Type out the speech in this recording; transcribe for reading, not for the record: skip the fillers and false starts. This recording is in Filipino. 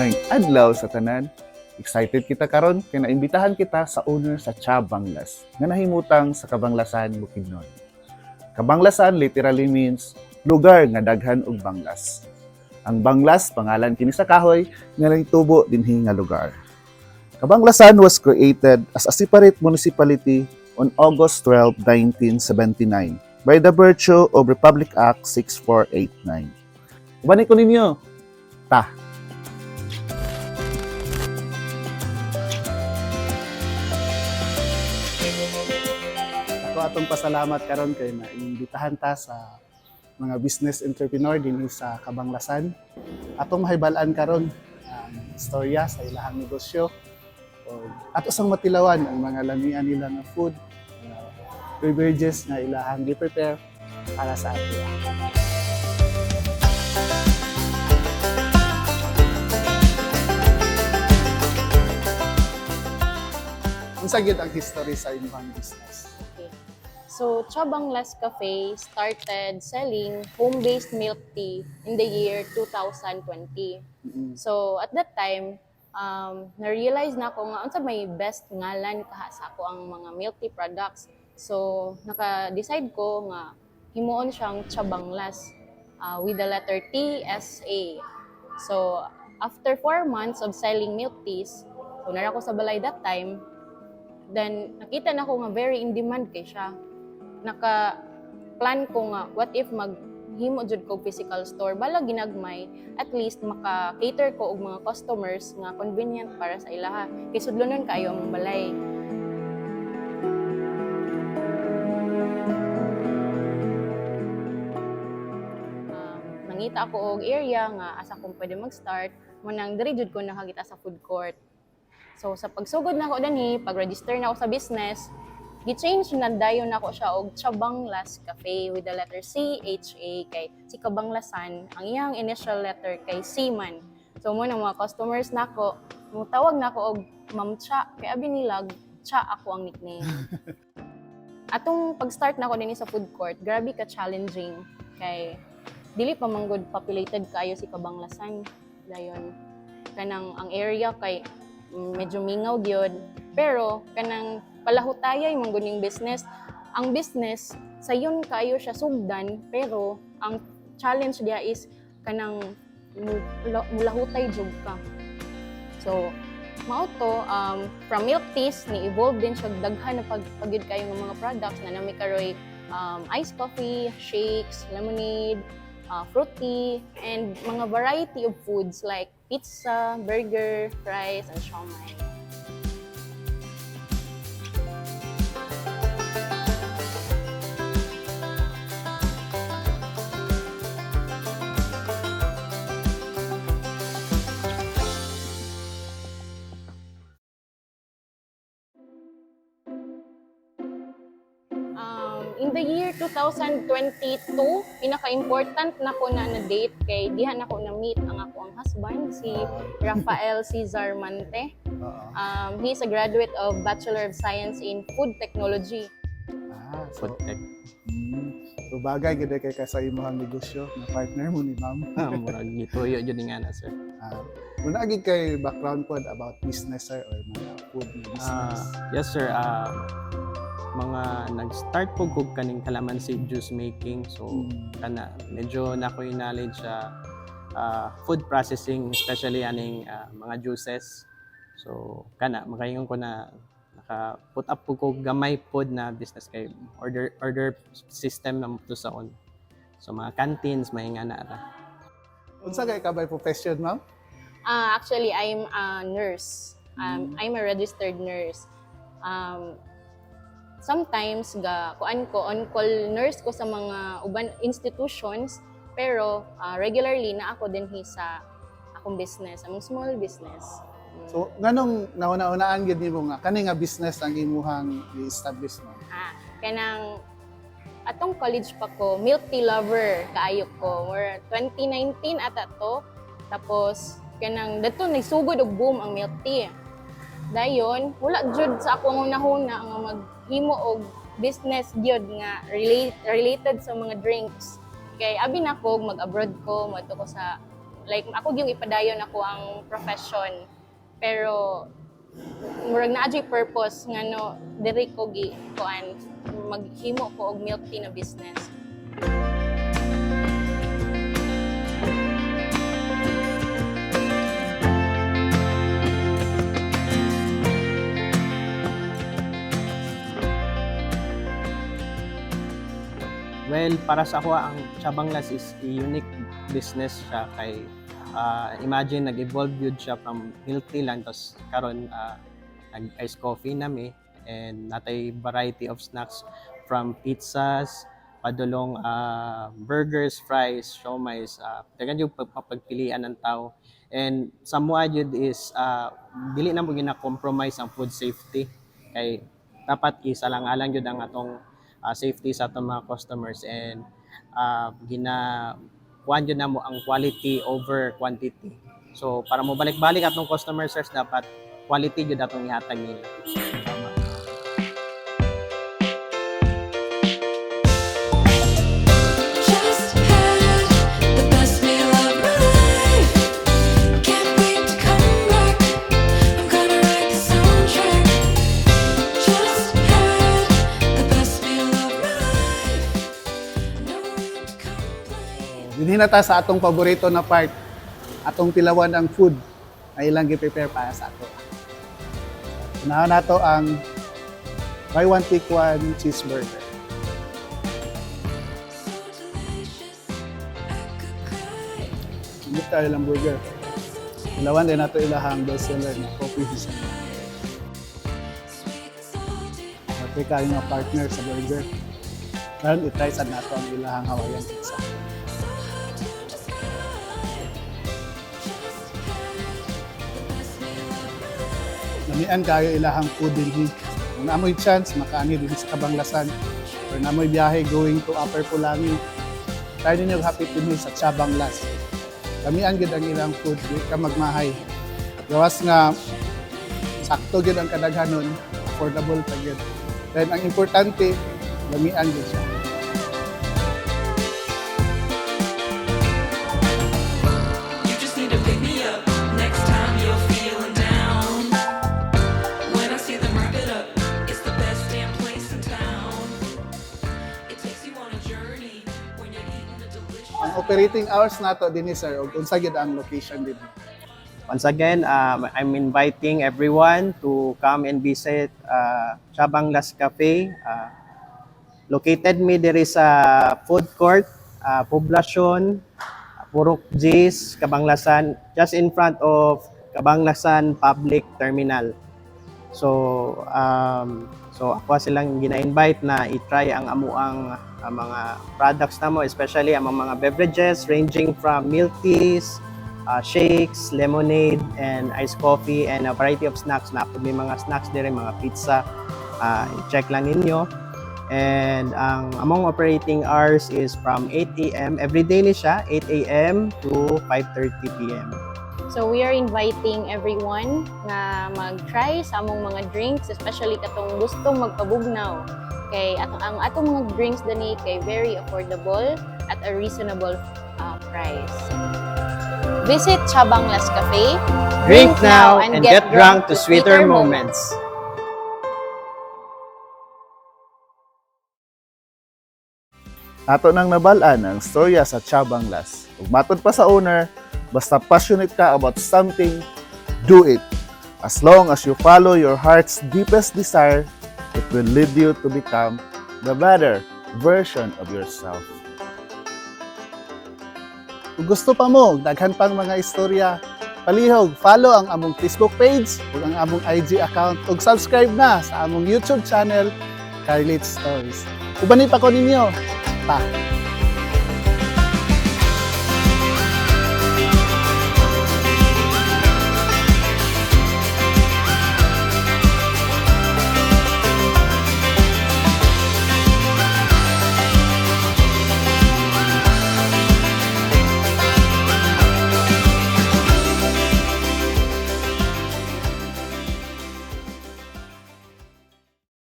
May adlaw sa tanan. Excited kita karon kay naimbitahan kita sa owner sa Cha Banglas nga nahimutang sa Kabanglasan, Bukidnon. Kabanglasan literally means lugar nga daghan og banglas. Ang Banglas pangalan kini sa kahoy nga nagtubo dinhi nga lugar. Kabanglasan was created as a separate municipality on August 12, 1979 by the virtue of Republic Act 6489. Ubanin ko ninyo, ta. Ako atong pasalamat karon kay naimbitahan ta sa mga business entrepreneur dinhi sa Kabanglasan. Atong mahibalan karon ang istorya sa ilahang negosyo. Ato sang matilawan ang mga lamian nila nga food, beverages na ilahang gi-prepare para sa ato. Unsa gyud ang history sa inyong business? Okay. So, Cha Banglas Cafe started selling home-based milk tea in the year 2020. So, at that time, na-realize na ako nga unsa may best ngalan kaha sa ako ang mga milk tea products. So, naka-decide ko nga himuon siyang Cha Banglas with the letter T, S, A. So, after 4 months of selling milk teas, so nara ko sa balay that time, then nakita na ko nga very in demand kay siya. Naka-plan ko nga, what if maghimo jud ko physical store, bala ginagmay, at least maka-cater ko og mga customers nga convenient para sa ilaha. Kay sudlonon kaayo ang balay. Nangita ako og area nga asa kong pwede mag-start, manang diri jud ko nakakita sa food court. So sa pagsugod na ako dinhi, pag-register na ako sa business, gi-change na dayon nako siya og Cha Banglas Cafe with the letter C, H, A kay si Kabanglasan, ang iyang initial letter kay Seaman. So mo nang mga customers nako, mutawag nako og Ma'am Cha, kay abi nila Cha ako ang nickname. Atong pag-start nako dinhi sa food court, grabe ka challenging kay dili pa manggod populated kaayo si Kabanglasan. Dayon kanang ang area kay medyo mingaw gyud, pero kanang palahutayay man gud ning business. Ang business sayon kayo siya sugdan, pero ang challenge dia is kanang mulahutay jud ka. So mao to, from milk teas ni evolve din siya daghan na pagyud kayo ng mga products na nami karoy iced coffee, shakes, lemonade, fruit tea, and mga variety of foods like pizza, burger, fries, and siomai. In the year 2022, pinaka-important na ko na date kay diha na ko na-meet ang ako ang husband, si Rafael Cesar Mante. He's a graduate of Bachelor of Science in Food Technology. So bagay gid kay sa imong negosyo na partner mo ni ma'am. Murag gituyo jud nga na, sir. Muna agad kay background pod about business sir or mga food na business. Yes, sir. Mga nag-start po kog kaning calamansi juice making. So, kana medyo na ko yung knowledge sa food processing, especially aning mga juices. So, kana makaingon ko na naka-put up po ko gamay pod na business kay order system na to sa on. So, mga canteens, mahinga na ra. Unsa kay kabay profession ma'am? Actually, I'm a nurse. I'm a registered nurse. Sometimes kuan ko on-call nurse ko sa mga uban institutions, pero regularly na ako dinhi sa akong business, among small business. So nganong nauna-unaan gid nimo nga kani nga business ang imuhang i-establish mo? Kanang atong college pa ko, milk tea lover kaayo ko. Or 2019 ata to. Tapos kanang dato nagsugod og boom ang milk tea. Dayon, wala jud sa akong una-una nga maghimo og business gyud nga related sa mga drinks. Kay abi na ko mag-abroad ko, madto ko sa Like ako yung ipadayon ako ang profession. Pero murag na adjay purpose nga no diri ko gi kuan maghimo ko og milk tea na business. Well, para sa ako, ang Chabanglas is a unique business siya kay imagine nag-evolve yun siya from milk tea lang tapos karon nag-ice coffee nami and natay variety of snacks from pizzas, padulong burgers, fries, siomais, dagan yung pagpilian ng tao. And sa mua yun is dili na mo gina-compromise ang food safety kay dapat isalang-alang yun ang atong safety sa atong mga customers and kuhaan yun na mo ang quality over quantity. So para mo balik-balik atong customer service dapat quality yun atong ihatag nila. Just had the best meal of my life. Can't wait to come back. I'm gonna write the soundtrack. Just had the best meal of my life. No room to complain. Dinhi na ta sa atong paborito na part, atong tilawan ang food na ilang gi-prepare para sa ato. Unahan nato ang buy one take one cheeseburger. So delicious, I could cry. Hindi tayo lang burger. Tilawan din nato ilahang bestseller na coffee design. Sweet and salty. Pati kayo nga partner sa burger. Karon i-try sad nato ang ilahang Hawaiian pizza. So hard to describe. Just had the best meal of my life. Lamian kayo ilahang food din. Kung naamoy chance, makaani din sa Kabanglasan. Or naamoy biyahe going to Upper Pulangi. Try ninyo happy to meal sa Chabanglas. Lamian gid ang ilang food, di ka magmahay. Gawas nga sakto gid ang kadaghanon, affordable pa gid. Then ang importante, lamian gid siya. You just need to pick me up next time you're feeling down. When I see them wrap it up, it's the best damn place in town. It takes you on a journey when you're eating the delicious. Ang operating hours nato dinhi sir, ug unsa gid ang location din. Once again, I'm inviting everyone to come and visit Chabanglas Cafe. Located me diri sa food court, Poblacion, Purok G's, Cabanglasan, just in front of Cabanglasan Public Terminal. So ako silang gina-invite na i-try ang amuang mga products namo, especially ang mga beverages ranging from milk teas, shakes, lemonade, and iced coffee, and a variety of snacks. Na may mga snacks din, mga pizza. I-check lang ninyo. And ang among operating hours is from 8 a.m. Every day ni siya, 8 a.m. to 5:30 p.m. So we are inviting everyone na mag-try sa among mga drinks, especially katong gustong magpabugnaw. Kay ang atong mga drinks dani kay very affordable at a reasonable price. Visit Chabanglas Cafe. Drink now and get drunk to sweeter moments. Ato nang nabalaan ang storya sa Chabanglas. Ug matod pa sa owner, basta passionate ka about something, do it. As long as you follow your heart's deepest desire, it will lead you to become the better version of yourself. Kung gusto pa mo, daghan pang mga istorya, palihog, follow ang among Facebook page ug ang among IG account ug subscribe na sa among YouTube channel, Carlit's Stories. Ubanin pa ko ninyo. Pa.